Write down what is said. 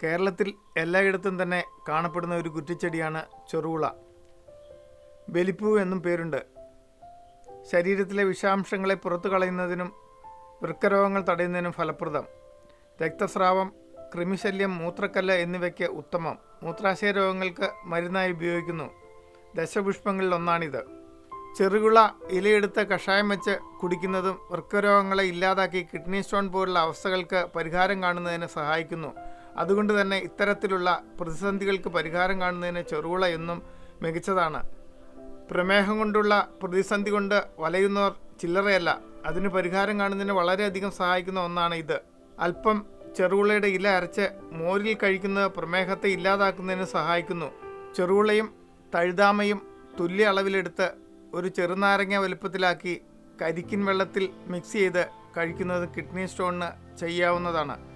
കേരളത്തിൽ എല്ലായിടത്തും തന്നെ കാണപ്പെടുന്ന ഒരു കുറ്റിച്ചെടിയാണ് ചെറുവിള. ബലിപ്പൂ എന്നും പേരുണ്ട്. ശരീരത്തിലെ വിഷാംശങ്ങളെ പുറത്തു കളയുന്നതിനും വൃക്കരോഗങ്ങൾ തടയുന്നതിനും ഫലപ്രദം. രക്തസ്രാവം, കൃമിശല്യം, മൂത്രക്കല്ല് എന്നിവയ്ക്ക് ഉത്തമം. മൂത്രാശയ രോഗങ്ങൾക്ക് മരുന്നായി ഉപയോഗിക്കുന്നു. ദശപുഷ്പങ്ങളിൽ ഒന്നാണിത്. ചെറുവിള ഇലയെടുത്ത് കഷായം വെച്ച് കുടിക്കുന്നതും വൃക്കരോഗങ്ങളെ ഇല്ലാതാക്കി കിഡ്നി സ്റ്റോൺ പോലുള്ള അവസ്ഥകൾക്ക് പരിഹാരം കാണുന്നതിന് സഹായിക്കുന്നു. അതുകൊണ്ട് തന്നെ ഇത്തരത്തിലുള്ള പ്രതിസന്ധികൾക്ക് പരിഹാരം കാണുന്നതിന് ചെറുവിള എന്നും മികച്ചതാണ്. പ്രമേഹം കൊണ്ടുള്ള പ്രതിസന്ധി കൊണ്ട് വലയുന്നവർ ചില്ലറയല്ല. അതിന് പരിഹാരം കാണുന്നതിന് വളരെയധികം സഹായിക്കുന്ന ഒന്നാണ് ഇത്. അല്പം ചെറുവിളയുടെ ഇല അരച്ച് മോരിൽ കഴിക്കുന്നത് പ്രമേഹത്തെ ഇല്ലാതാക്കുന്നതിന് സഹായിക്കുന്നു. ചെറുവിളയും തഴുതാമയും തുല്യ അളവിലെടുത്ത് ഒരു ചെറുനാരങ്ങ വലുപ്പത്തിലാക്കി കരിക്കിൻ വെള്ളത്തിൽ മിക്സ് ചെയ്ത് കഴിക്കുന്നത് കിഡ്നി സ്റ്റോണിന് ചെയ്യാവുന്നതാണ്.